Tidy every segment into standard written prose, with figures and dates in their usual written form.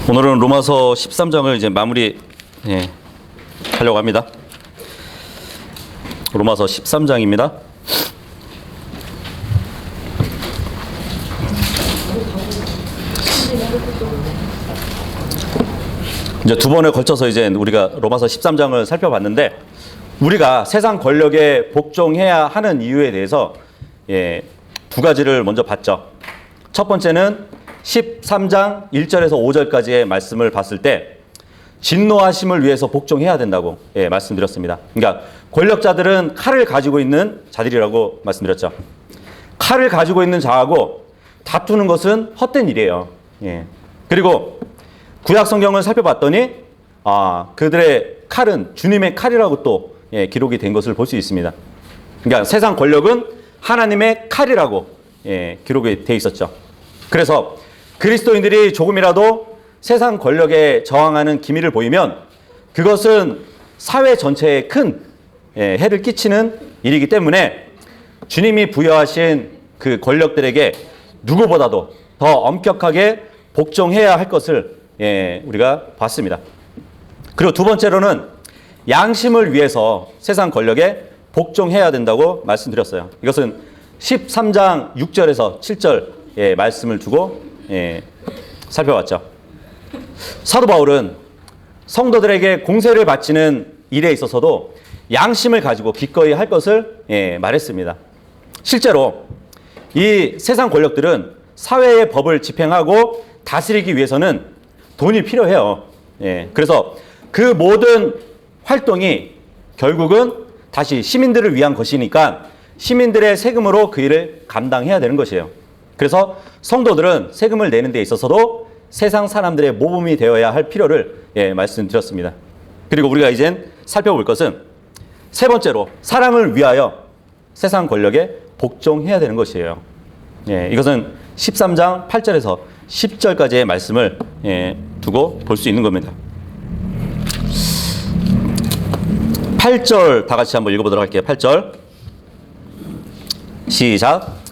오늘은 로마서 13장을 이제 마무리 하려고 합니다. 로마서 13장입니다. 이제 두 번에 걸쳐서 이제 우리가 로마서 13장을 살펴봤는데, 우리가 세상 권력에 복종해야 하는 이유에 대해서 두 가지를 먼저 봤죠. 첫 번째는 13장 1절에서 5절까지의 말씀을 봤을 때 진노하심을 위해서 복종해야 된다고 말씀드렸습니다. 그러니까 권력자들은 칼을 가지고 있는 자들이라고 말씀드렸죠. 칼을 가지고 있는 자하고 다투는 것은 헛된 일이에요. 그리고 구약 성경을 살펴봤더니 그들의 칼은 주님의 칼이라고 또 기록이 된 것을 볼 수 있습니다. 그러니까 세상 권력은 하나님의 칼이라고 기록이 돼 있었죠. 그래서 그리스도인들이 조금이라도 세상 권력에 저항하는 기미를 보이면 그것은 사회 전체에 큰 해를 끼치는 일이기 때문에 주님이 부여하신 그 권력들에게 누구보다도 더 엄격하게 복종해야 할 것을 우리가 봤습니다. 그리고 두 번째로는 양심을 위해서 세상 권력에 복종해야 된다고 말씀드렸어요. 이것은 13장 6절에서 7절 말씀을 두고 살펴봤죠. 사도 바울은 성도들에게 공세를 바치는 일에 있어서도 양심을 가지고 기꺼이 할 것을 말했습니다. 실제로 이 세상 권력들은 사회의 법을 집행하고 다스리기 위해서는 돈이 필요해요. 그래서 그 모든 활동이 결국은 다시 시민들을 위한 것이니까 시민들의 세금으로 그 일을 감당해야 되는 것이에요. 그래서 성도들은 세금을 내는 데 있어서도 세상 사람들의 모범이 되어야 할 필요를 말씀드렸습니다. 그리고 우리가 이젠 살펴볼 것은 세 번째로 사랑을 위하여 세상 권력에 복종해야 되는 것이에요. 이것은 13장 8절에서 10절까지의 말씀을 두고 볼 수 있는 겁니다. 8절 다 같이 한번 읽어보도록 할게요. 8절 시작.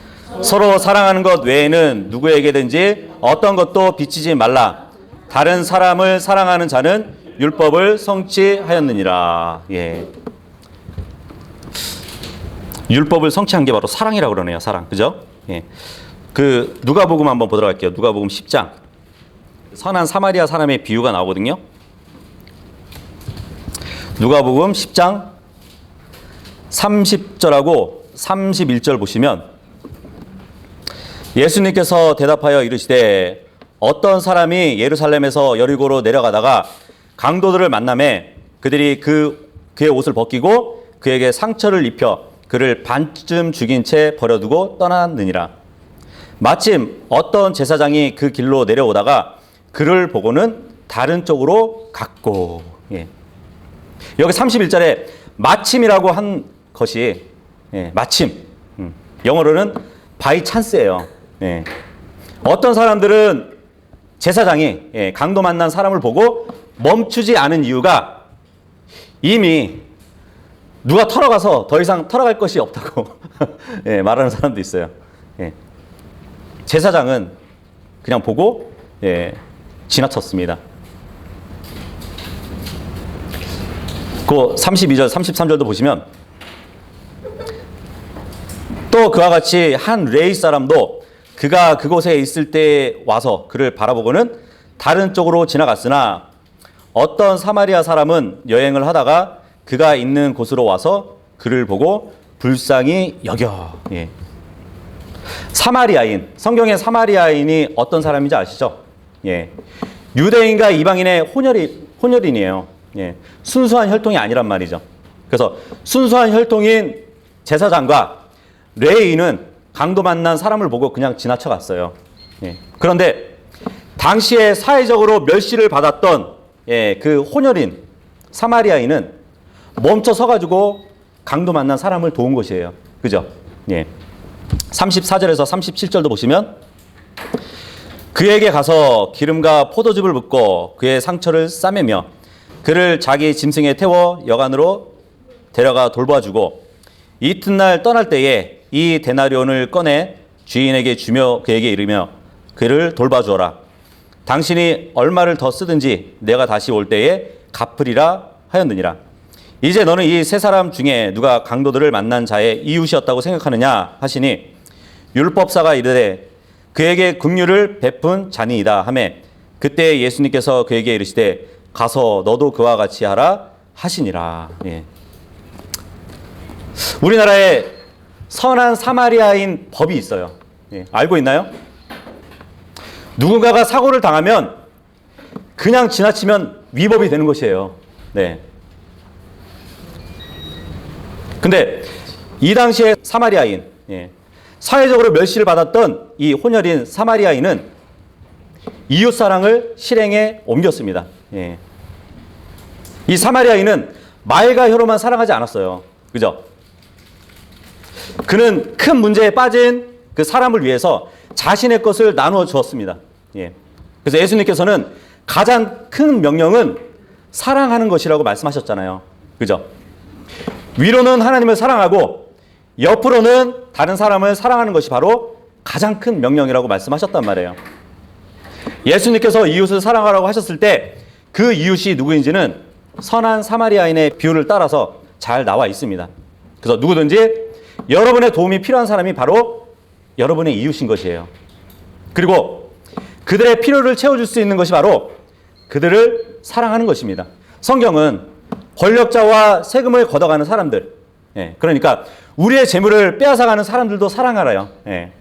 서로 사랑하는 것 외에는 누구에게든지 어떤 것도 비치지 말라. 다른 사람을 사랑하는 자는 율법을 성취하였느니라. 율법을 성취한 게 바로 사랑이라고 그러네요. 사랑. 그죠? 그 누가복음 한번 보도록 할게요. 누가복음 10장. 선한 사마리아 사람의 비유가 나오거든요. 누가복음 10장 30절하고 31절 보시면 예수님께서 대답하여 이르시되 어떤 사람이 예루살렘에서 여리고로 내려가다가 강도들을 만나매 그들이 그의 옷을 벗기고 그에게 상처를 입혀 그를 반쯤 죽인 채 버려두고 떠났느니라. 마침 어떤 제사장이 그 길로 내려오다가 그를 보고는 다른 쪽으로 갔고. 여기 31절에 마침이라고 한 것이 마침, 영어로는 바이 찬스예요. 어떤 사람들은 제사장이 강도 만난 사람을 보고 멈추지 않은 이유가 이미 누가 털어가서 더 이상 털어갈 것이 없다고 말하는 사람도 있어요. 제사장은 그냥 보고 지나쳤습니다. 그 32절, 33절도 보시면 또 그와 같이 한 레위 사람도 그가 그곳에 있을 때 와서 그를 바라보고는 다른 쪽으로 지나갔으나 어떤 사마리아 사람은 여행을 하다가 그가 있는 곳으로 와서 그를 보고 불쌍히 여겨. 사마리아인, 성경의 사마리아인이 어떤 사람인지 아시죠? 유대인과 이방인의 혼혈인이에요. 순수한 혈통이 아니란 말이죠. 그래서 순수한 혈통인 제사장과 레위인은 강도 만난 사람을 보고 그냥 지나쳐갔어요. 그런데 당시에 사회적으로 멸시를 받았던 그 혼혈인 사마리아인은 멈춰 서가지고 강도 만난 사람을 도운 것이에요. 그죠? 34절에서 37절도 보시면 그에게 가서 기름과 포도즙을 붓고 그의 상처를 싸매며 그를 자기 짐승에 태워 여관으로 데려가 돌봐주고 이튿날 떠날 때에 이 데나리온을 꺼내 주인에게 주며 그에게 이르며 그를 돌봐주어라. 당신이 얼마를 더 쓰든지 내가 다시 올 때에 갚으리라 하였느니라. 이제 너는 이 세 사람 중에 누가 강도들을 만난 자의 이웃이었다고 생각하느냐 하시니 율법사가 이르되 그에게 긍휼을 베푼 자니이다 하매 그때 예수님께서 그에게 이르시되 가서 너도 그와 같이 하라 하시니라. 예. 우리나라에 선한 사마리아인 법이 있어요. 예. 알고 있나요? 누군가가 사고를 당하면 그냥 지나치면 위법이 되는 것이에요. 네. 근데 이 당시에 사마리아인, 예. 사회적으로 멸시를 받았던 이 혼혈인 사마리아인은 이웃사랑을 실행에 옮겼습니다. 예. 이 사마리아인은 말과 혀로만 사랑하지 않았어요. 그죠? 그는 큰 문제에 빠진 그 사람을 위해서 자신의 것을 나누어 주었습니다. 예. 그래서 예수님께서는 가장 큰 명령은 사랑하는 것이라고 말씀하셨잖아요. 그죠? 위로는 하나님을 사랑하고 옆으로는 다른 사람을 사랑하는 것이 바로 가장 큰 명령이라고 말씀하셨단 말이에요. 예수님께서 이웃을 사랑하라고 하셨을 때 그 이웃이 누구인지는 선한 사마리아인의 비유를 따라서 잘 나와 있습니다. 그래서 누구든지 여러분의 도움이 필요한 사람이 바로 여러분의 이웃인 것이에요. 그리고 그들의 필요를 채워줄 수 있는 것이 바로 그들을 사랑하는 것입니다. 성경은 권력자와 세금을 걷어가는 사람들, 예, 그러니까 우리의 재물을 빼앗아가는 사람들도 사랑하라요. 예.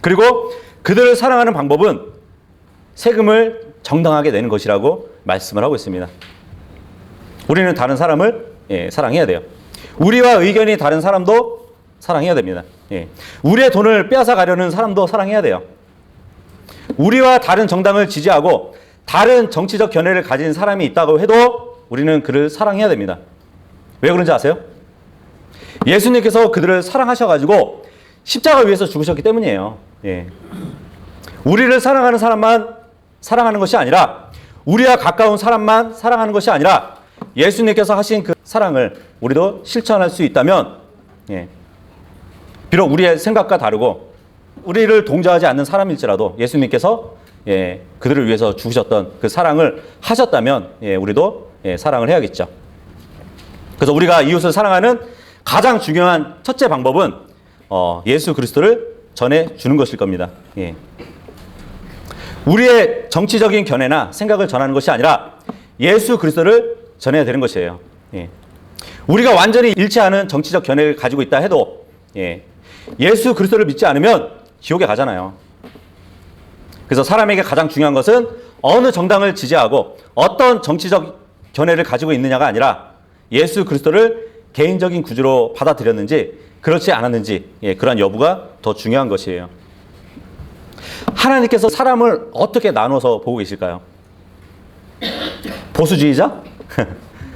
그리고 그들을 사랑하는 방법은 세금을 정당하게 내는 것이라고 말씀을 하고 있습니다. 우리는 다른 사람을, 예, 사랑해야 돼요. 우리와 의견이 다른 사람도 사랑해야 됩니다. 예. 우리의 돈을 빼앗아 가려는 사람도 사랑해야 돼요. 우리와 다른 정당을 지지하고 다른 정치적 견해를 가진 사람이 있다고 해도 우리는 그를 사랑해야 됩니다. 왜 그런지 아세요? 예수님께서 그들을 사랑하셔가지고 십자가 위에서 죽으셨기 때문이에요. 예. 우리를 사랑하는 사람만 사랑하는 것이 아니라 우리와 가까운 사람만 사랑하는 것이 아니라 예수님께서 하신 그 사랑을 우리도 실천할 수 있다면, 예, 비록 우리의 생각과 다르고 우리를 동조하지 않는 사람일지라도 예수님께서, 예, 그들을 위해서 죽으셨던 그 사랑을 하셨다면, 예, 우리도, 예, 사랑을 해야겠죠. 그래서 우리가 이웃을 사랑하는 가장 중요한 첫째 방법은 예수 그리스도를 전해주는 것일 겁니다. 예. 우리의 정치적인 견해나 생각을 전하는 것이 아니라 예수 그리스도를 전해야 되는 것이에요. 예. 우리가 완전히 일치하는 정치적 견해를 가지고 있다 해도, 예, 예수 그리스도를 믿지 않으면 지옥에 가잖아요. 그래서 사람에게 가장 중요한 것은 어느 정당을 지지하고 어떤 정치적 견해를 가지고 있느냐가 아니라 예수 그리스도를 개인적인 구주로 받아들였는지 그렇지 않았는지, 예, 그런 여부가 더 중요한 것이에요. 하나님께서 사람을 어떻게 나눠서 보고 계실까요? 보수주의자?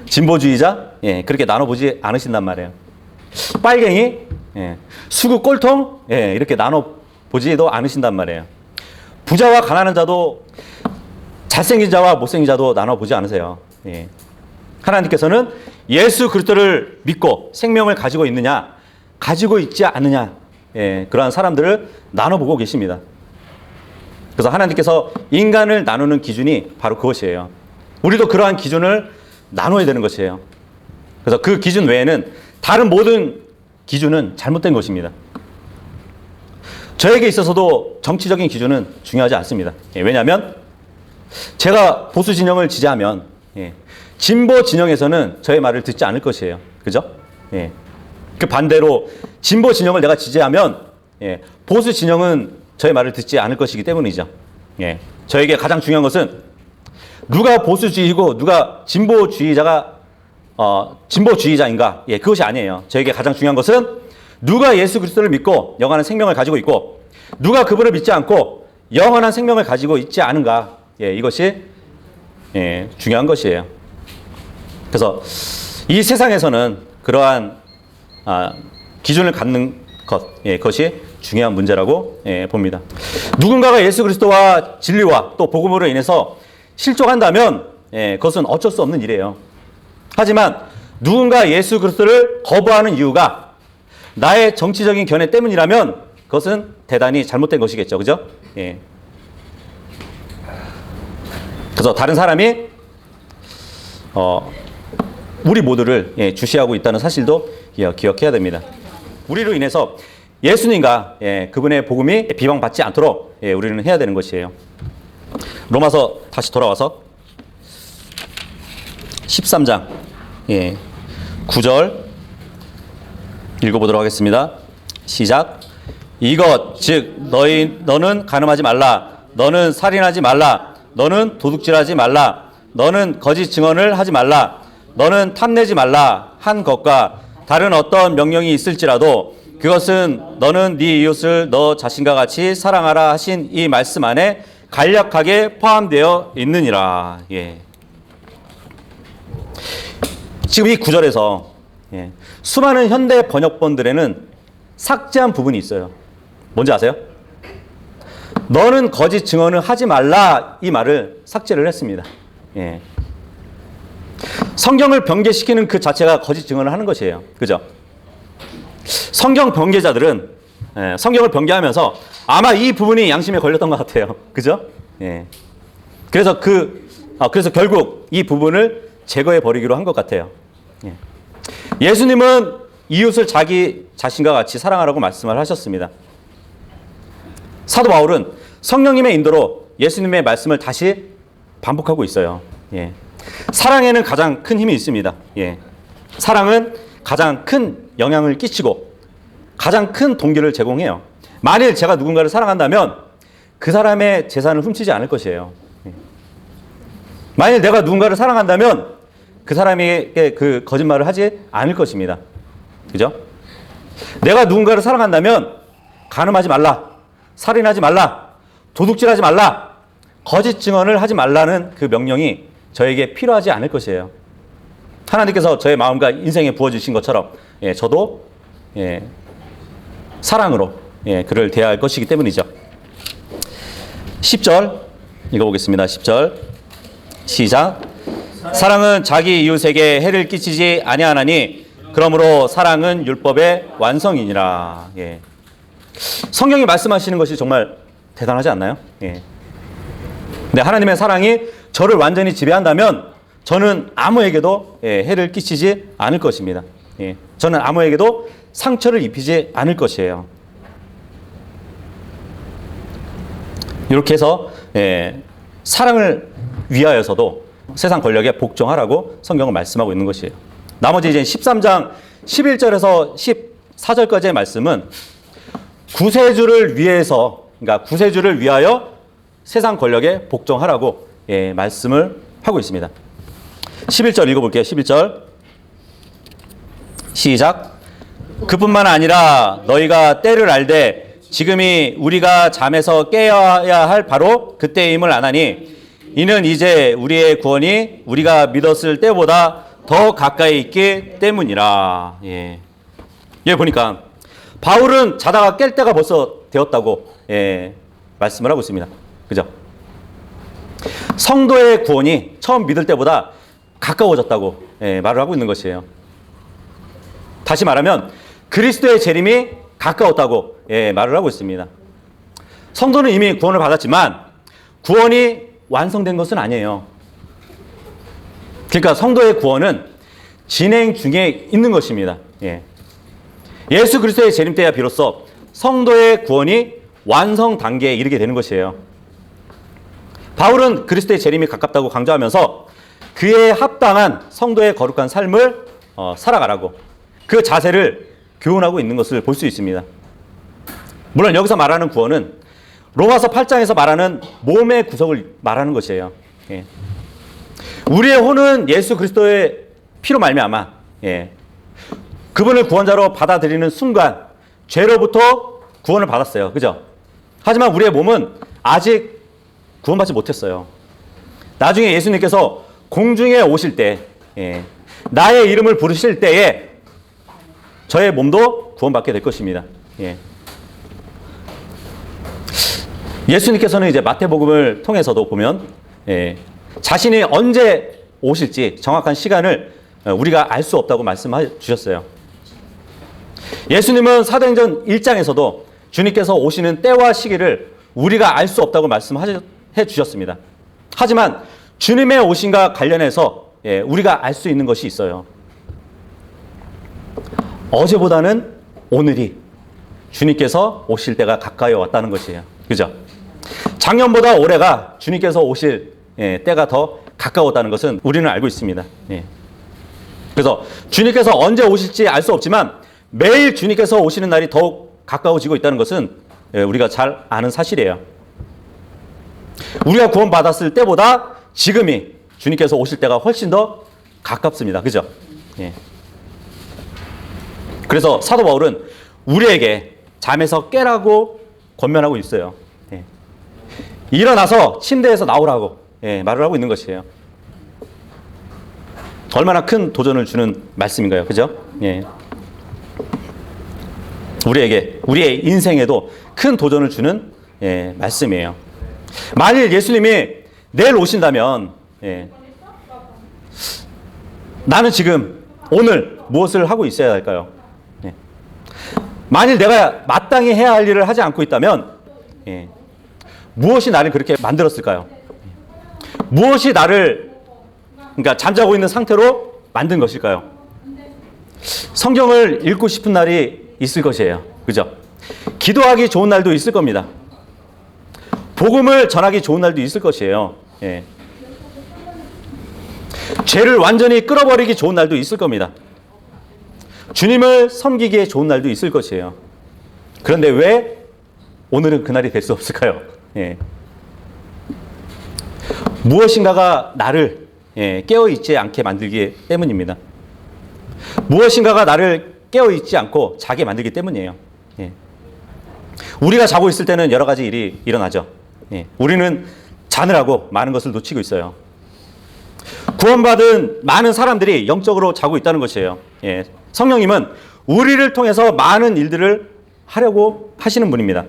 진보주의자? 예, 그렇게 나눠보지 않으신단 말이에요. 빨갱이? 예, 수구 꼴통? 예, 이렇게 나눠보지도 않으신단 말이에요. 부자와 가난한 자도 잘생긴 자와 못생긴 자도 나눠보지 않으세요. 예. 하나님께서는 예수 그리스도를 믿고 생명을 가지고 있느냐, 가지고 있지 않느냐, 예, 그러한 사람들을 나눠보고 계십니다. 그래서 하나님께서 인간을 나누는 기준이 바로 그것이에요. 우리도 그러한 기준을 나눠야 되는 것이에요. 그래서 그 기준 외에는 다른 모든 기준은 잘못된 것입니다. 저에게 있어서도 정치적인 기준은 중요하지 않습니다. 예, 왜냐하면 제가 보수 진영을 지지하면, 예, 진보 진영에서는 저의 말을 듣지 않을 것이에요. 그죠? 예. 그 반대로 진보 진영을 내가 지지하면, 예, 보수 진영은 저의 말을 듣지 않을 것이기 때문이죠. 예. 저에게 가장 중요한 것은 누가 보수주의고 누가 진보주의자인가? 예, 그것이 아니에요. 저에게 가장 중요한 것은 누가 예수 그리스도를 믿고 영원한 생명을 가지고 있고 누가 그분을 믿지 않고 영원한 생명을 가지고 있지 않은가? 예, 이것이, 예, 중요한 것이에요. 그래서 이 세상에서는 그러한 기준을 갖는 것, 예, 그것이 중요한 문제라고, 예, 봅니다. 누군가가 예수 그리스도와 진리와 또 복음으로 인해서 실족한다면, 예, 그것은 어쩔 수 없는 일이에요. 하지만 누군가 예수 그리스도를 거부하는 이유가 나의 정치적인 견해 때문이라면 그것은 대단히 잘못된 것이겠죠. 그죠? 예. 그래서 다른 사람이 우리 모두를 주시하고 있다는 사실도 기억해야 됩니다. 우리로 인해서 예수님과 그분의 복음이 비방받지 않도록 우리는 해야 되는 것이에요. 로마서 다시 돌아와서 13장 9절 읽어보도록 하겠습니다. 시작. 이것 즉 너는 간음하지 말라, 너는 살인하지 말라, 너는 도둑질하지 말라, 너는 거짓 증언을 하지 말라, 너는 탐내지 말라 한 것과 다른 어떤 명령이 있을지라도 그것은 너는 네 이웃을 너 자신과 같이 사랑하라 하신 이 말씀 안에 간략하게 포함되어 있느니라. 지금 이 구절에서 수많은 현대 번역본들에는 삭제한 부분이 있어요. 뭔지 아세요? 너는 거짓 증언을 하지 말라 이 말을 삭제를 했습니다. 성경을 변개시키는 그 자체가 거짓 증언을 하는 것이에요. 그죠? 성경 변개자들은 성경을 변개하면서 아마 이 부분이 양심에 걸렸던 것 같아요. 그죠? 그래서 그래서 결국 이 부분을 제거해 버리기로 한 것 같아요. 예수님은 이웃을 자기 자신과 같이 사랑하라고 말씀을 하셨습니다. 사도 바울은 성령님의 인도로 예수님의 말씀을 다시 반복하고 있어요. 사랑에는 가장 큰 힘이 있습니다. 사랑은 가장 큰 영향을 끼치고 가장 큰 동기를 제공해요. 만일 제가 누군가를 사랑한다면 그 사람의 재산을 훔치지 않을 것이에요. 만일 내가 누군가를 사랑한다면 그 사람에게 그 거짓말을 하지 않을 것입니다. 그죠? 내가 누군가를 사랑한다면 간음하지 말라, 살인하지 말라, 도둑질하지 말라, 거짓 증언을 하지 말라는 그 명령이 저에게 필요하지 않을 것이에요. 하나님께서 저의 마음과 인생에 부어주신 것처럼 저도 사랑으로 그를 대할 것이기 때문이죠. 10절 읽어보겠습니다. 10절 시작. 사랑은 자기 이웃에게 해를 끼치지 아니하나니 그러므로 사랑은 율법의 완성이니라. 성경이 말씀하시는 것이 정말 대단하지 않나요? 근데 하나님의 사랑이 저를 완전히 지배한다면 저는 아무에게도 해를 끼치지 않을 것입니다. 저는 아무에게도 상처를 입히지 않을 것이에요. 이렇게 해서 사랑을 위하여서도 세상 권력에 복종하라고 성경은 말씀하고 있는 것이에요. 나머지 이제 13장 11절에서 14절까지의 말씀은 구세주를 위해서, 그러니까 구세주를 위하여 세상 권력에 복종하라고 말씀을 하고 있습니다. 11절 읽어볼게요. 11절 시작. 그뿐만 아니라 너희가 때를 알되 지금이 우리가 잠에서 깨어야 할 바로 그때임을 아나니 이는 이제 우리의 구원이 우리가 믿었을 때보다 더 가까이 있기 때문이라. 여기 보니까 바울은 자다가 깰 때가 벌써 되었다고 말씀을 하고 있습니다. 그죠? 성도의 구원이 처음 믿을 때보다 가까워졌다고 말을 하고 있는 것이에요. 다시 말하면 그리스도의 재림이 가까웠다고 말을 하고 있습니다. 성도는 이미 구원을 받았지만 구원이 완성된 것은 아니에요. 그러니까 성도의 구원은 진행 중에 있는 것입니다. 예수 그리스도의 재림 때야 비로소 성도의 구원이 완성 단계에 이르게 되는 것이에요. 바울은 그리스도의 재림이 가깝다고 강조하면서 그에 합당한 성도의 거룩한 삶을 살아가라고 그 자세를 교훈하고 있는 것을 볼 수 있습니다. 물론 여기서 말하는 구원은 로마서 8장에서 말하는 몸의 구속을 말하는 것이에요. 우리의 혼은 예수 그리스도의 피로 말미암아 그분을 구원자로 받아들이는 순간 죄로부터 구원을 받았어요. 그죠? 하지만 우리의 몸은 아직 구원받지 못했어요. 나중에 예수님께서 공중에 오실 때 나의 이름을 부르실 때에 저의 몸도 구원받게 될 것입니다. 예수님께서는 이제 마태복음을 통해서도 보면 자신이 언제 오실지 정확한 시간을 우리가 알 수 없다고 말씀해 주셨어요. 예수님은 사도행전 1장에서도 주님께서 오시는 때와 시기를 우리가 알 수 없다고 말씀해 주셨습니다. 하지만 주님의 오심과 관련해서 우리가 알 수 있는 것이 있어요. 어제보다는 오늘이 주님께서 오실 때가 가까이 왔다는 것이에요. 그죠? 작년보다 올해가 주님께서 오실 때가 더 가까웠다는 것은 우리는 알고 있습니다. 그래서 주님께서 언제 오실지 알 수 없지만 매일 주님께서 오시는 날이 더욱 가까워지고 있다는 것은 우리가 잘 아는 사실이에요. 우리가 구원받았을 때보다 지금이 주님께서 오실 때가 훨씬 더 가깝습니다. 그죠? 그래서 사도 바울은 우리에게 잠에서 깨라고 권면하고 있어요. 일어나서 침대에서 나오라고 말을 하고 있는 것이에요. 얼마나 큰 도전을 주는 말씀인가요? 그죠? 우리에게, 우리의 인생에도 큰 도전을 주는 말씀이에요. 만일 예수님이 내일 오신다면 나는 지금 오늘 무엇을 하고 있어야 할까요? 만일 내가 마땅히 해야 할 일을 하지 않고 있다면 무엇이 나를 그렇게 만들었을까요? 무엇이 나를 그러니까 잠자고 있는 상태로 만든 것일까요? 성경을 읽고 싶은 날이 있을 것이에요. 그죠? 기도하기 좋은 날도 있을 겁니다. 복음을 전하기 좋은 날도 있을 것이에요. 죄를 완전히 끌어버리기 좋은 날도 있을 겁니다. 주님을 섬기기에 좋은 날도 있을 것이에요. 그런데 왜 오늘은 그날이 될 수 없을까요? 무엇인가가 나를 깨어있지 않게 만들기 때문입니다. 무엇인가가 나를 깨어있지 않고 자게 만들기 때문이에요. 우리가 자고 있을 때는 여러 가지 일이 일어나죠. 우리는 자느라고 많은 것을 놓치고 있어요. 구원받은 많은 사람들이 영적으로 자고 있다는 것이에요. 성령님은 우리를 통해서 많은 일들을 하려고 하시는 분입니다.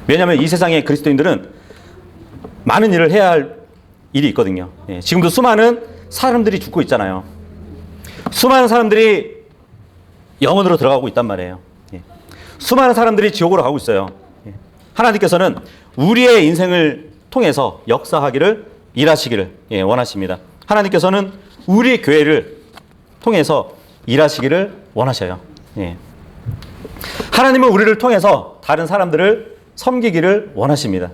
왜냐하면 이 세상의 그리스도인들은 많은 일을 해야 할 일이 있거든요. 지금도 수많은 사람들이 죽고 있잖아요. 수많은 사람들이 영혼으로 들어가고 있단 말이에요. 수많은 사람들이 지옥으로 가고 있어요. 하나님께서는 우리의 인생을 통해서 역사하기를 일하시기를 원하십니다. 하나님께서는 우리 교회를 통해서 일하시기를 원하셔요. 하나님은 우리를 통해서 다른 사람들을 섬기기를 원하십니다.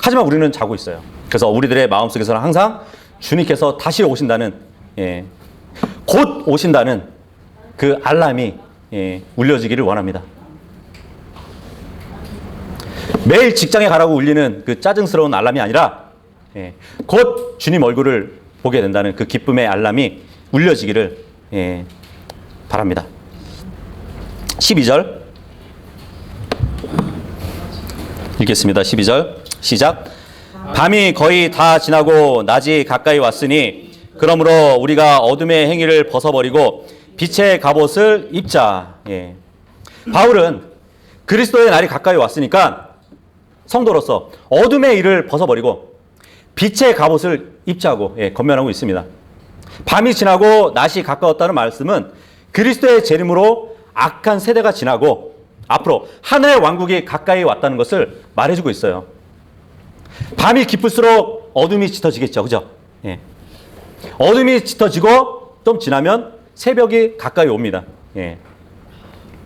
하지만 우리는 자고 있어요. 그래서 우리들의 마음속에서는 항상 주님께서 다시 오신다는 곧 오신다는 그 알람이 울려지기를 원합니다. 매일 직장에 가라고 울리는 그 짜증스러운 알람이 아니라 곧 주님 얼굴을 보게 된다는 그 기쁨의 알람이 울려지기를 바랍니다. 12절 읽겠습니다. 12절 시작. 밤이 거의 다 지나고 낮이 가까이 왔으니 그러므로 우리가 어둠의 행위를 벗어버리고 빛의 갑옷을 입자. 바울은 그리스도의 날이 가까이 왔으니까 성도로서 어둠의 일을 벗어버리고 빛의 갑옷을 입자고 권면하고 있습니다. 밤이 지나고 낮이 가까웠다는 말씀은 그리스도의 재림으로 악한 세대가 지나고 앞으로 하늘의 왕국이 가까이 왔다는 것을 말해주고 있어요. 밤이 깊을수록 어둠이 짙어지겠죠. 그죠? 어둠이 짙어지고 좀 지나면 새벽이 가까이 옵니다.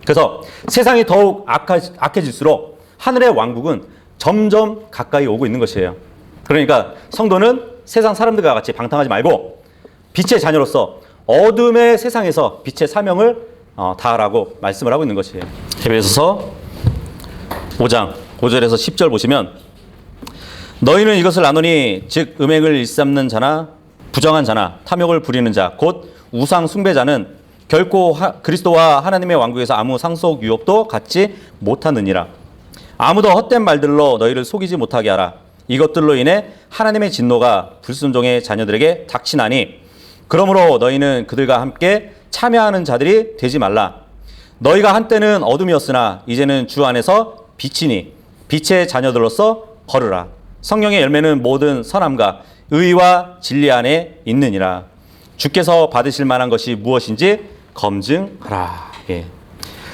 그래서 세상이 더욱 악해질수록 하늘의 왕국은 점점 가까이 오고 있는 것이에요. 그러니까 성도는 세상 사람들과 같이 방탕하지 말고 빛의 자녀로서 어둠의 세상에서 빛의 사명을 다하라고 말씀을 하고 있는 것이에요. 에베소서 5장 5절에서 10절 보시면 너희는 이것을 아노니 즉 음행을 일삼는 자나 부정한 자나 탐욕을 부리는 자 곧 우상 숭배자는 결코 그리스도와 하나님의 왕국에서 아무 상속 유업도 갖지 못하느니라. 아무도 헛된 말들로 너희를 속이지 못하게 하라. 이것들로 인해 하나님의 진노가 불순종의 자녀들에게 닥치나니 그러므로 너희는 그들과 함께 참여하는 자들이 되지 말라. 너희가 한때는 어둠이었으나 이제는 주 안에서 빛이니 빛의 자녀들로서 걸으라. 성령의 열매는 모든 선함과 의와 진리 안에 있느니라. 주께서 받으실 만한 것이 무엇인지 검증하라.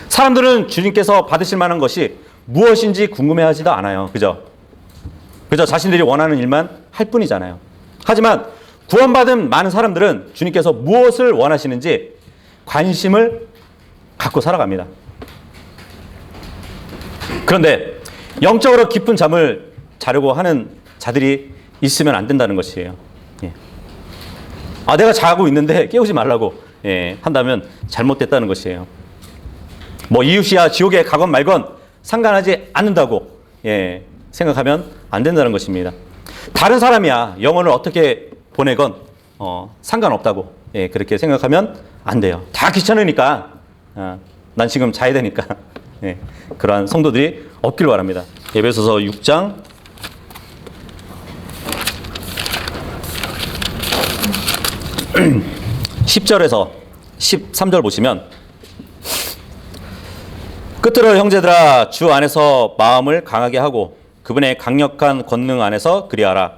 사람들은 주님께서 받으실 만한 것이 무엇인지 궁금해하지도 않아요. 그죠? 그저 자신들이 원하는 일만 할 뿐이잖아요. 하지만 구원받은 많은 사람들은 주님께서 무엇을 원하시는지 관심을 갖고 살아갑니다. 그런데 영적으로 깊은 잠을 자려고 하는 자들이 있으면 안 된다는 것이에요. 예. 내가 자고 있는데 깨우지 말라고 한다면 잘못됐다는 것이에요. 뭐 이웃이야 지옥에 가건 말건 상관하지 않는다고 생각하면 안 된다는 것입니다. 다른 사람이야 영혼을 어떻게 보내건 상관없다고 그렇게 생각하면 안 돼요. 다 귀찮으니까 난 지금 자야 되니까 그러한 성도들이 없길 바랍니다. 에베소서 6장 10절에서 13절 보시면 끝으로 형제들아 주 안에서 마음을 강하게 하고 그분의 강력한 권능 안에서 그리하라.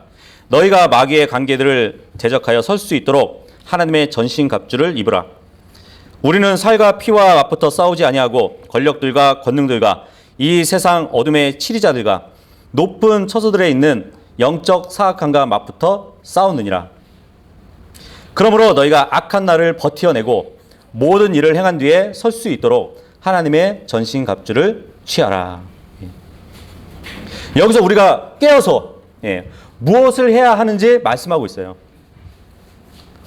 너희가 마귀의 관계들을 대적하여 설 수 있도록 하나님의 전신갑주를 입으라. 우리는 살과 피와 맞붙어 싸우지 아니하고 권력들과 권능들과 이 세상 어둠의 치리자들과 높은 처소들에 있는 영적 사악함과 맞붙어 싸우느니라. 그러므로 너희가 악한 날을 버티어내고 모든 일을 행한 뒤에 설 수 있도록 하나님의 전신갑주를 취하라. 여기서 우리가 깨어서 무엇을 해야 하는지 말씀하고 있어요.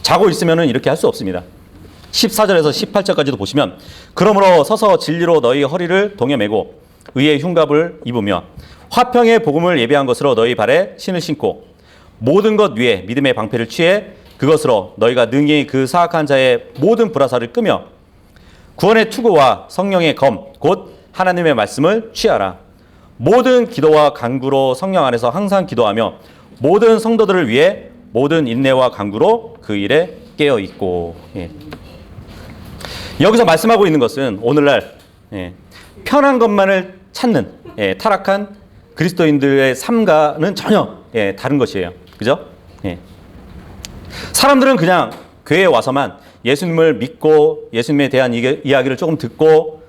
자고 있으면 이렇게 할 수 없습니다. 14절에서 18절까지도 보시면 그러므로 서서 진리로 너희 허리를 동여매고 의의 흉갑을 입으며 화평의 복음을 예비한 것으로 너희 발에 신을 신고 모든 것 위에 믿음의 방패를 취해 그것으로 너희가 능히 그 사악한 자의 모든 불화살을 끄며 구원의 투구와 성령의 검 곧 하나님의 말씀을 취하라. 모든 기도와 간구로 성령 안에서 항상 기도하며 모든 성도들을 위해 모든 인내와 간구로 그 일에 깨어 있고. 여기서 말씀하고 있는 것은 오늘날 편한 것만을 찾는 타락한 그리스도인들의 삶과는 전혀 다른 것이에요. 그죠? 사람들은 그냥 교회에 와서만 예수님을 믿고 예수님에 대한 이야기를 조금 듣고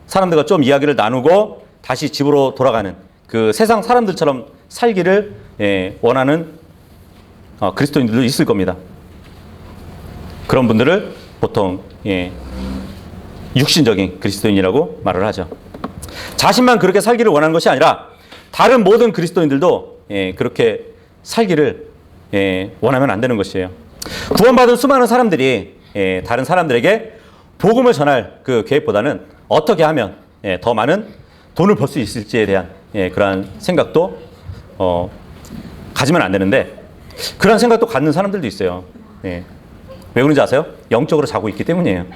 사람들과 좀 이야기를 나누고 다시 집으로 돌아가는 그 세상 사람들처럼 살기를 원하는 그리스도인들도 있을 겁니다. 그런 분들을 보통 육신적인 그리스도인이라고 말을 하죠. 자신만 그렇게 살기를 원하는 것이 아니라 다른 모든 그리스도인들도 그렇게 살기를 원하면 안 되는 것이에요. 구원받은 수많은 사람들이 다른 사람들에게 복음을 전할 그 계획보다는 어떻게 하면 더 많은 돈을 벌 수 있을지에 대한 그러한 생각도 가지면 안 되는데 그런 생각도 갖는 사람들도 있어요. 왜 그런지 아세요? 영적으로 자고 있기 때문이에요.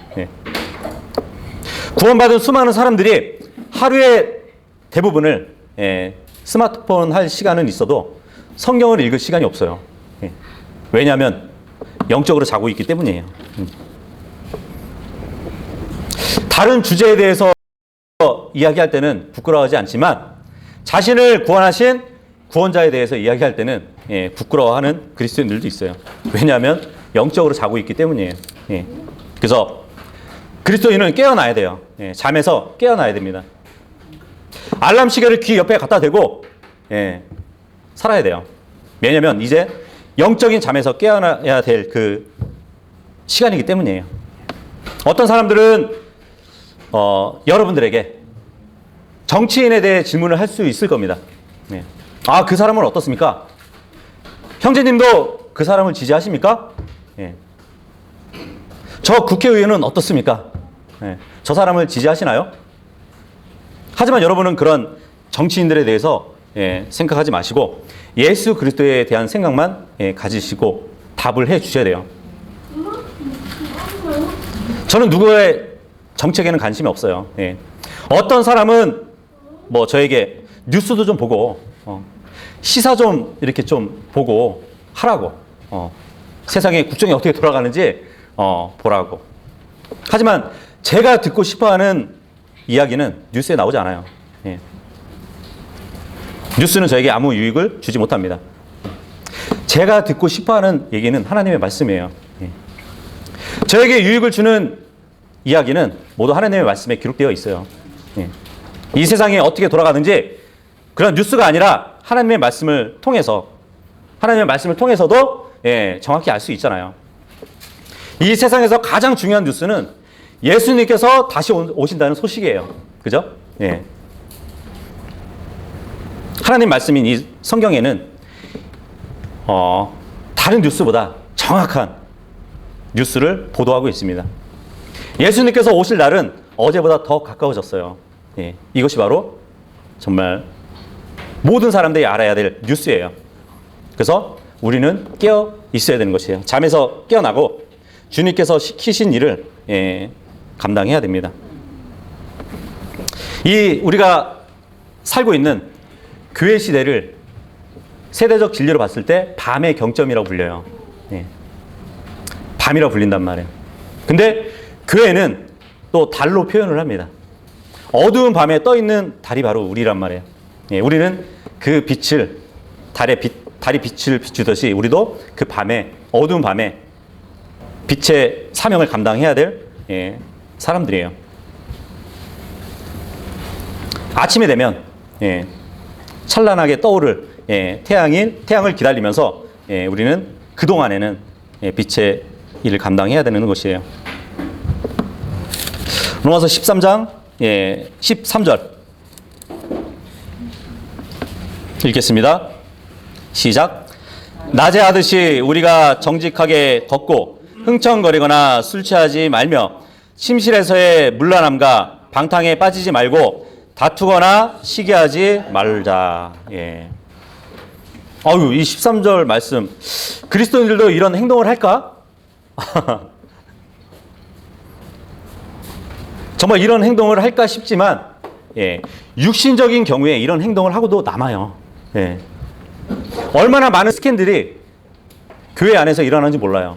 구원받은 수많은 사람들이 하루의 대부분을 스마트폰 할 시간은 있어도 성경을 읽을 시간이 없어요. 왜냐하면 영적으로 자고 있기 때문이에요. 다른 주제에 대해서 이야기할 때는 부끄러워하지 않지만 자신을 구원하신 구원자에 대해서 이야기할 때는 부끄러워하는 그리스도인들도 있어요. 왜냐하면 영적으로 자고 있기 때문이에요. 그래서 그리스도인은 깨어나야 돼요. 잠에서 깨어나야 됩니다. 알람 시계를 귀 옆에 갖다 대고 살아야 돼요. 왜냐하면 이제 영적인 잠에서 깨어나야 될 그 시간이기 때문이에요. 어떤 사람들은 여러분들에게 정치인에 대해 질문을 할 수 있을 겁니다. 그 사람은 어떻습니까? 형제님도 그 사람을 지지하십니까? 저 국회의원은 어떻습니까? 저 사람을 지지하시나요? 하지만 여러분은 그런 정치인들에 대해서 생각하지 마시고 예수 그리스도에 대한 생각만 가지시고 답을 해 주셔야 돼요. 저는 누구의 정책에는 관심이 없어요. 어떤 사람은 뭐 저에게 뉴스도 좀 보고 시사 좀 이렇게 좀 보고 하라고 세상의 국정이 어떻게 돌아가는지 보라고. 하지만 제가 듣고 싶어하는 이야기는 뉴스에 나오지 않아요. 뉴스는 저에게 아무 유익을 주지 못합니다. 제가 듣고 싶어하는 얘기는 하나님의 말씀이에요. 저에게 유익을 주는 이야기는 모두 하나님의 말씀에 기록되어 있어요. 이 세상이 어떻게 돌아가는지 그런 뉴스가 아니라 하나님의 말씀을 통해서 하나님의 말씀을 통해서도 정확히 알 수 있잖아요. 이 세상에서 가장 중요한 뉴스는 예수님께서 다시 오신다는 소식이에요. 그죠? 예. 하나님 말씀인 이 성경에는 다른 뉴스보다 정확한 뉴스를 보도하고 있습니다. 예수님께서 오실 날은 어제보다 더 가까워졌어요. 예. 이것이 바로 정말 모든 사람들이 알아야 될 뉴스예요. 그래서 우리는 깨어 있어야 되는 것이에요. 잠에서 깨어나고 주님께서 시키신 일을 감당해야 됩니다. 이 우리가 살고 있는 교회 시대를 세대적 진리로 봤을 때 밤의 경점이라고 불려요. 밤이라고 불린단 말이에요. 근데 교회는 또 달로 표현을 합니다. 어두운 밤에 떠 있는 달이 바로 우리란 말이에요. 우리는 그 빛을 달이 빛을 비추듯이 우리도 그 밤에 어두운 밤에 빛의 사명을 감당해야 될 사람들이에요. 아침이 되면 찬란하게 떠오를 태양을 기다리면서 우리는 그동안에는 빛의 일을 감당해야 되는 것이에요. 로마서 13장 13절 읽겠습니다. 시작. 낮에 하듯이 우리가 정직하게 걷고 흥청거리거나 술 취하지 말며 침실에서의 문란함과 방탕에 빠지지 말고 다투거나 시기하지 말자. 이 13절 말씀, 그리스도인들도 이런 행동을 할까? 정말 이런 행동을 할까 싶지만 육신적인 경우에 이런 행동을 하고도 남아요. 얼마나 많은 스캔들이 교회 안에서 일어나는지 몰라요.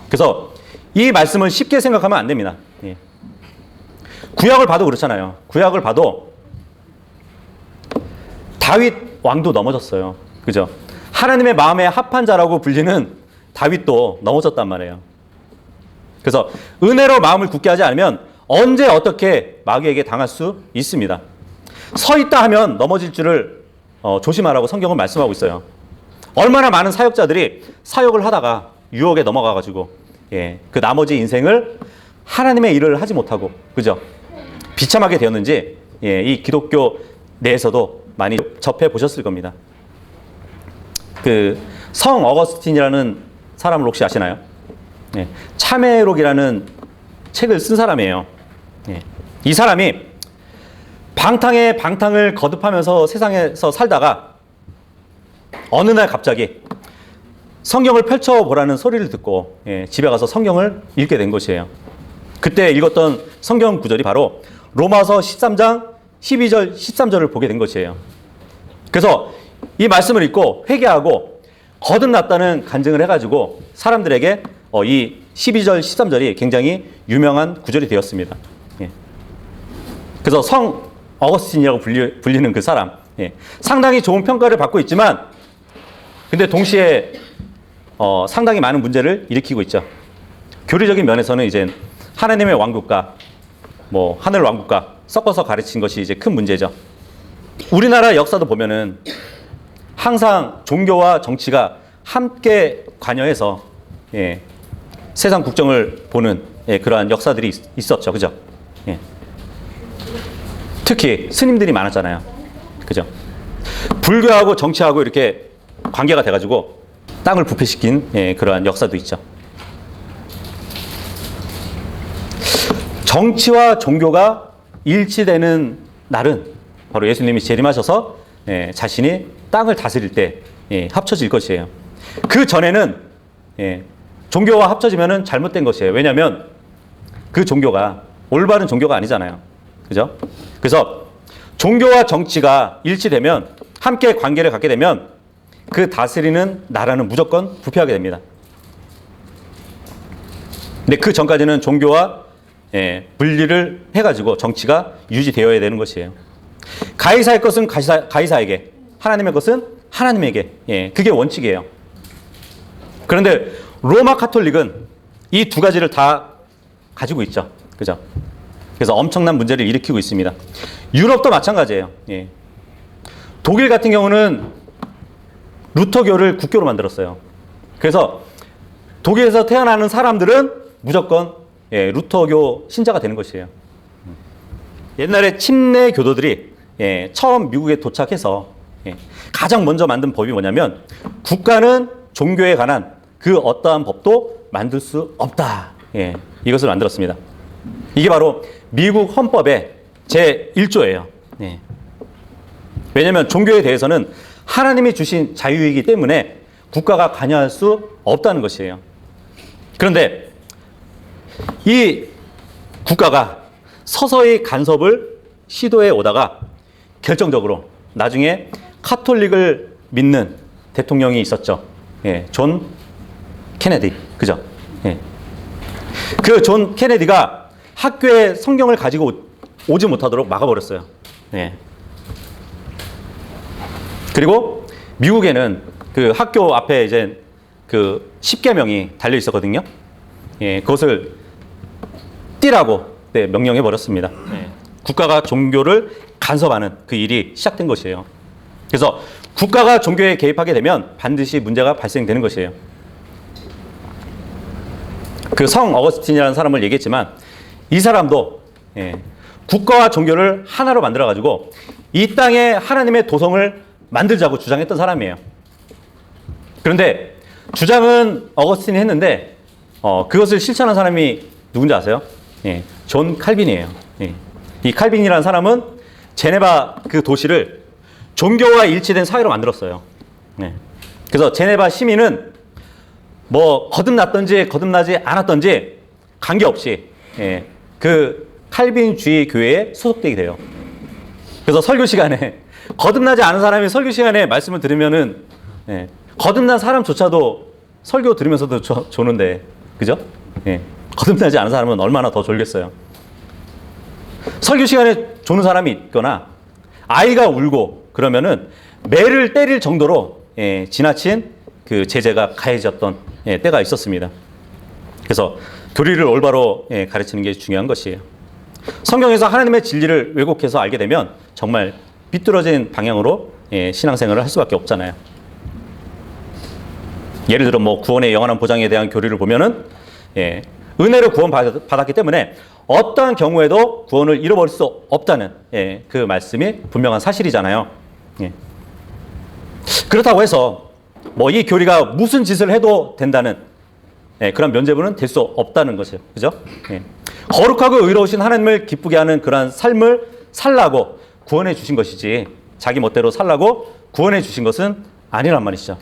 그래서 이 말씀을 쉽게 생각하면 안 됩니다. 구약을 봐도 그렇잖아요. 구약을 봐도 다윗 왕도 넘어졌어요. 그죠? 하나님의 마음에 합한 자라고 불리는 다윗도 넘어졌단 말이에요. 그래서 은혜로 마음을 굳게 하지 않으면 언제 어떻게 마귀에게 당할 수 있습니다. 서 있다 하면 넘어질 줄을 조심하라고 성경은 말씀하고 있어요. 얼마나 많은 사역자들이 사역을 하다가 유혹에 넘어가가지고 그 나머지 인생을 하나님의 일을 하지 못하고 그죠? 비참하게 되었는지 이 기독교 내에서도 많이 접해 보셨을 겁니다. 그 성 어거스틴이라는 사람을 혹시 아시나요? 참회록이라는 책을 쓴 사람이에요. 이 사람이 방탕에 방탕을 거듭하면서 세상에서 살다가 어느 날 갑자기 성경을 펼쳐보라는 소리를 듣고 집에 가서 성경을 읽게 된 것이에요. 그때 읽었던 성경 구절이 바로 로마서 13장 12절 13절을 보게 된 것이에요. 그래서 이 말씀을 읽고 회개하고 거듭났다는 간증을 해가지고 사람들에게 이 12절 13절이 굉장히 유명한 구절이 되었습니다. 그래서 성 어거스틴이라고 불리는 그 사람, 상당히 좋은 평가를 받고 있지만 근데 동시에 상당히 많은 문제를 일으키고 있죠. 교리적인 면에서는 이제 하나님의 왕국과 하늘 왕국과 섞어서 가르친 것이 이제 큰 문제죠. 우리나라 역사도 보면은 항상 종교와 정치가 함께 관여해서 세상 국정을 보는 그러한 역사들이 있었죠. 그죠? 특히 스님들이 많았잖아요. 그죠? 불교하고 정치하고 이렇게 관계가 돼가지고 땅을 부패시킨 그러한 역사도 있죠. 정치와 종교가 일치되는 날은 바로 예수님이 재림하셔서 자신이 땅을 다스릴 때 합쳐질 것이에요. 그 전에는 종교와 합쳐지면 잘못된 것이에요. 왜냐하면 그 종교가 올바른 종교가 아니잖아요. 그죠? 그래서 종교와 정치가 일치되면 함께 관계를 갖게 되면 그 다스리는 나라는 무조건 부패하게 됩니다. 근데 그 전까지는 종교와 분리를 해가지고 정치가 유지되어야 되는 것이에요. 가이사의 것은 가이사에게, 하나님의 것은 하나님에게. 그게 원칙이에요. 그런데 로마 카톨릭은 이 두 가지를 다 가지고 있죠. 그죠? 그래서 엄청난 문제를 일으키고 있습니다. 유럽도 마찬가지예요. 독일 같은 경우는 루터교를 국교로 만들었어요. 그래서 독일에서 태어나는 사람들은 무조건 루터교 신자가 되는 것이에요. 옛날에 침례 교도들이 처음 미국에 도착해서 가장 먼저 만든 법이 뭐냐면 국가는 종교에 관한 그 어떠한 법도 만들 수 없다. 이것을 만들었습니다. 이게 바로 미국 헌법의 제1조예요. 왜냐하면 종교에 대해서는 하나님이 주신 자유이기 때문에 국가가 관여할 수 없다는 것이에요. 그런데 이 국가가 서서히 간섭을 시도해 오다가 결정적으로 나중에 카톨릭을 믿는 대통령이 있었죠. 존 케네디. 그죠? 그 존 케네디가 학교에 성경을 가지고 오지 못하도록 막아버렸어요. 그리고 미국에는 그 학교 앞에 이제 그 10계명이 달려 있었거든요. 그것을 띠라고 명령해 버렸습니다. 국가가 종교를 간섭하는 그 일이 시작된 것이에요. 그래서 국가가 종교에 개입하게 되면 반드시 문제가 발생되는 것이에요. 그 성 어거스틴이라는 사람을 얘기했지만 이 사람도 국가와 종교를 하나로 만들어 가지고 이 땅에 하나님의 도성을 만들자고 주장했던 사람이에요. 그런데 주장은 어거스틴이 했는데 그것을 실천한 사람이 누군지 아세요? 존 칼빈이에요. 이 칼빈이라는 사람은 제네바 그 도시를 종교와 일치된 사회로 만들었어요. 그래서 제네바 시민은 뭐 거듭났든지 거듭나지 않았든지 관계없이 그 칼빈주의 교회에 소속되게 돼요. 그래서 설교 시간에 거듭나지 않은 사람이 설교 시간에 말씀을 들으면은 거듭난 사람조차도 설교 들으면서도 조는데, 그죠? 거듭나지 않은 사람은 얼마나 더 졸겠어요. 설교 시간에 조는 사람이 있거나 아이가 울고 그러면은 매를 때릴 정도로 지나친 그 제재가 가해졌던 때가 있었습니다. 그래서 교리를 올바로 가르치는 게 중요한 것이에요. 성경에서 하나님의 진리를 왜곡해서 알게 되면 정말 비뚤어진 방향으로 신앙생활을 할 수밖에 없잖아요. 예를 들어 뭐 구원의 영원한 보장에 대한 교리를 보면은 은혜로 구원받았기 때문에 어떠한 경우에도 구원을 잃어버릴 수 없다는 그 말씀이 분명한 사실이잖아요. 그렇다고 해서 뭐 이 교리가 무슨 짓을 해도 된다는 그런 면죄부는 될 수 없다는 것이에요. 그죠? 거룩하고 의로우신 하나님을 기쁘게 하는 그러한 삶을 살라고 구원해 주신 것이지 자기 멋대로 살라고 구원해 주신 것은 아니란 말이죠.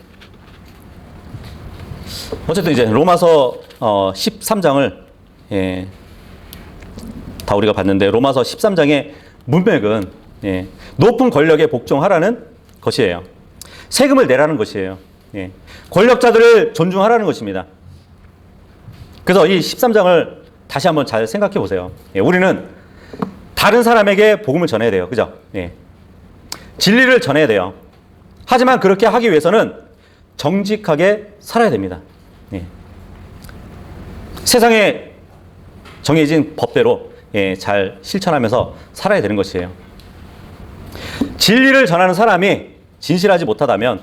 어쨌든 이제 로마서 13장을 다 우리가 봤는데 로마서 13장의 문맥은 높은 권력에 복종하라는 것이에요. 세금을 내라는 것이에요. 권력자들을 존중하라는 것입니다. 그래서 이 13장을 다시 한번 잘 생각해 보세요. 우리는 다른 사람에게 복음을 전해야 돼요. 그죠? 진리를 전해야 돼요. 하지만 그렇게 하기 위해서는 정직하게 살아야 됩니다. 세상에 정해진 법대로 잘 실천하면서 살아야 되는 것이에요. 진리를 전하는 사람이 진실하지 못하다면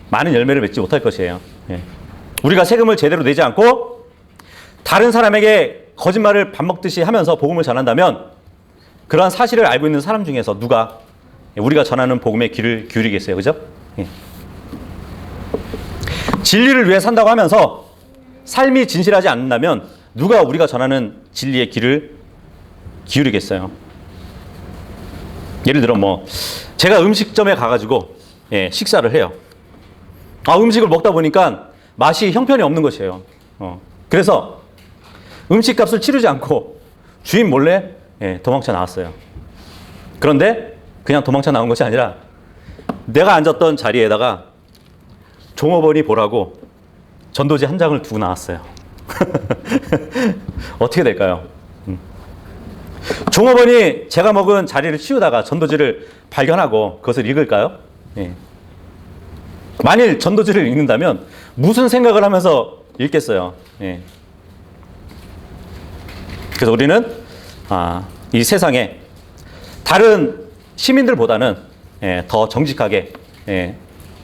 많은 열매를 맺지 못할 것이에요. 우리가 세금을 제대로 내지 않고 다른 사람에게 거짓말을 밥 먹듯이 하면서 복음을 전한다면 그러한 사실을 알고 있는 사람 중에서 누가 우리가 전하는 복음에 귀를 기울이겠어요? 그죠? 진리를 위해 산다고 하면서 삶이 진실하지 않는다면 누가 우리가 전하는 진리에 귀를 기울이겠어요? 예를 들어 뭐 제가 음식점에 가가지고 식사를 해요. 음식을 먹다 보니까 맛이 형편이 없는 것이에요. 그래서 음식값을 치르지 않고 주인 몰래 도망쳐 나왔어요. 그런데 그냥 도망쳐 나온 것이 아니라 내가 앉았던 자리에다가 종업원이 보라고 전도지 한 장을 두고 나왔어요. 어떻게 될까요? 종업원이 제가 먹은 자리를 치우다가 전도지를 발견하고 그것을 읽을까요? 만일 전도지를 읽는다면 무슨 생각을 하면서 읽겠어요? 그래서 우리는 이 세상에 다른 시민들보다는 더 정직하게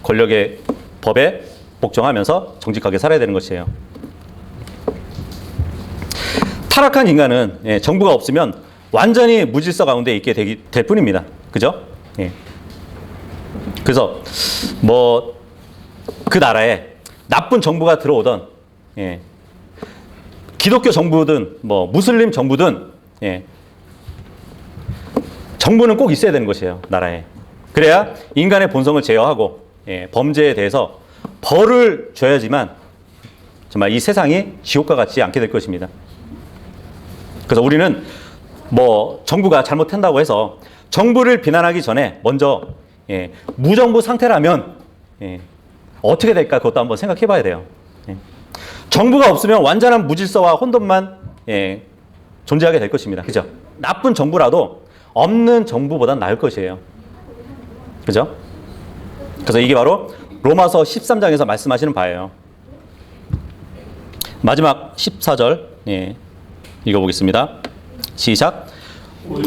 권력의 법에 복종하면서 정직하게 살아야 되는 것이에요. 타락한 인간은 정부가 없으면 완전히 무질서 가운데 있게 될 뿐입니다. 그죠? 예. 그래서 뭐 그 나라에 나쁜 정부가 들어오던 기독교 정부든 뭐 무슬림 정부든 정부는 꼭 있어야 되는 것이에요. 나라에. 그래야 인간의 본성을 제어하고 범죄에 대해서 벌을 줘야지만 정말 이 세상이 지옥과 같지 않게 될 것입니다. 그래서 우리는 뭐 정부가 잘못한다고 해서 정부를 비난하기 전에 먼저 무정부 상태라면 어떻게 될까 그것도 한번 생각해 봐야 돼요. 정부가 없으면 완전한 무질서와 혼돈만 존재하게 될 것입니다. 그죠? 나쁜 정부라도 없는 정부보단 나을 것이에요. 그죠? 그래서 이게 바로 로마서 13장에서 말씀하시는 바예요. 마지막 14절 읽어보겠습니다. 시작.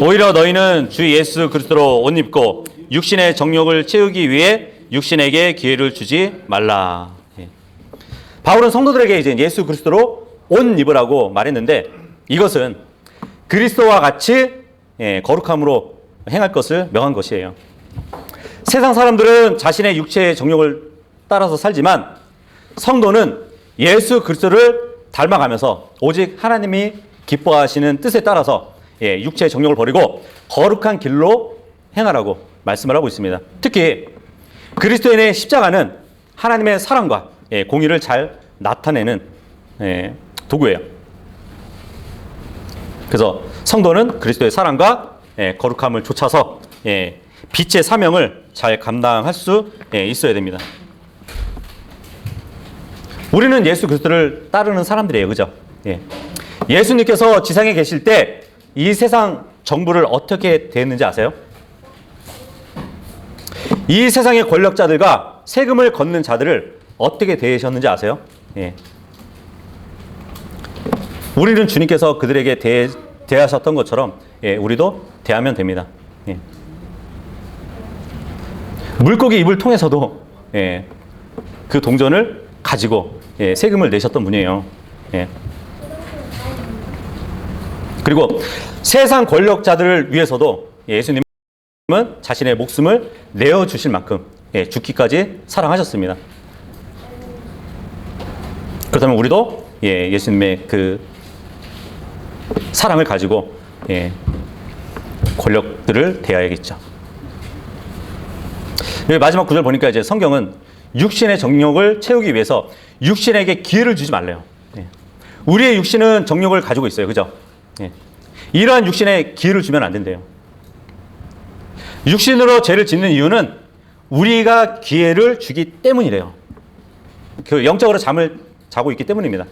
오히려 너희는 주 예수 그리스도로 옷 입고 육신의 정욕을 채우기 위해 육신에게 기회를 주지 말라. 바울은 성도들에게 이제 예수 그리스도로 옷 입으라고 말했는데 이것은 그리스도와 같이 거룩함으로 행할 것을 명한 것이에요. 세상 사람들은 자신의 육체의 정욕을 따라서 살지만 성도는 예수 그리스도를 닮아가면서 오직 하나님이 기뻐하시는 뜻에 따라서 육체의 정욕을 버리고 거룩한 길로 행하라고 말씀을 하고 있습니다. 특히 그리스도인의 십자가는 하나님의 사랑과 공의를 잘 나타내는 도구예요. 그래서 성도는 그리스도의 사랑과 거룩함을 좇아서 빛의 사명을 잘 감당할 수 있어야 됩니다. 우리는 예수 그리스도를 따르는 사람들이에요. 그죠? 예수님께서 지상에 계실 때 이 세상 정부를 어떻게 대했는지 아세요? 이 세상의 권력자들과 세금을 걷는 자들을 어떻게 대하셨는지 아세요? 우리는 주님께서 그들에게 대하셨던 것처럼 우리도 대하면 됩니다. 물고기 입을 통해서도 그 동전을 가지고 세금을 내셨던 분이에요. 그리고 세상 권력자들을 위해서도 예수님은 자신의 목숨을 내어주실 만큼 죽기까지 사랑하셨습니다. 그렇다면 우리도 예수님의 그 사랑을 가지고 권력들을 대해야겠죠. 마지막 구절 보니까 이제 성경은 육신의 정욕을 채우기 위해서 육신에게 기회를 주지 말래요. 우리의 육신은 정욕을 가지고 있어요. 그죠? 이러한 육신에 기회를 주면 안 된대요. 육신으로 죄를 짓는 이유는 우리가 기회를 주기 때문이래요. 그 영적으로 잠을 자고 있기 때문입니다.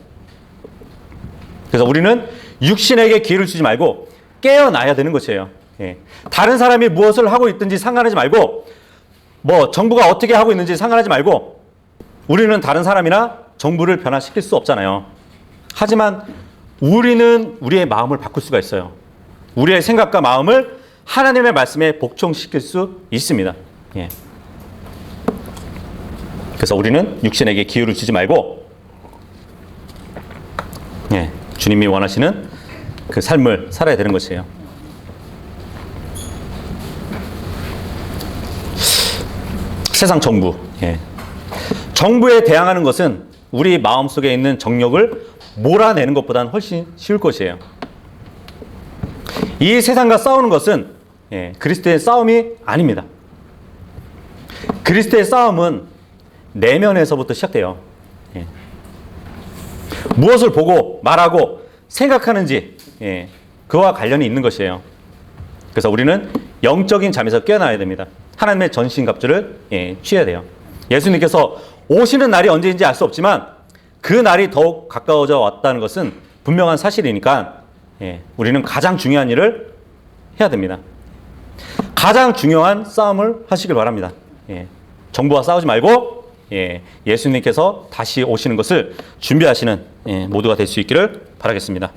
그래서 우리는 육신에게 기회를 주지 말고 깨어나야 되는 것이에요. 다른 사람이 무엇을 하고 있든지 상관하지 말고 뭐 정부가 어떻게 하고 있는지 상관하지 말고 우리는 다른 사람이나 정부를 변화시킬 수 없잖아요. 하지만 우리는 우리의 마음을 바꿀 수가 있어요. 우리의 생각과 마음을 하나님의 말씀에 복종시킬 수 있습니다. 그래서 우리는 육신에게 기회를 주지 말고 주님이 원하시는 그 삶을 살아야 되는 것이에요. 세상 정부. 정부에 대항하는 것은 우리 마음속에 있는 정욕을 몰아내는 것보다는 훨씬 쉬울 것이에요. 이 세상과 싸우는 것은 그리스도의 싸움이 아닙니다. 그리스도의 싸움은 내면에서부터 시작돼요. 무엇을 보고 말하고 생각하는지 그와 관련이 있는 것이에요. 그래서 우리는 영적인 잠에서 깨어나야 됩니다. 하나님의 전신갑주를 취해야 돼요. 예수님께서 오시는 날이 언제인지 알 수 없지만 그 날이 더욱 가까워져 왔다는 것은 분명한 사실이니까 우리는 가장 중요한 일을 해야 됩니다. 가장 중요한 싸움을 하시길 바랍니다. 정부와 싸우지 말고 예수님께서 다시 오시는 것을 준비하시는 모두가 될 수 있기를 바라겠습니다.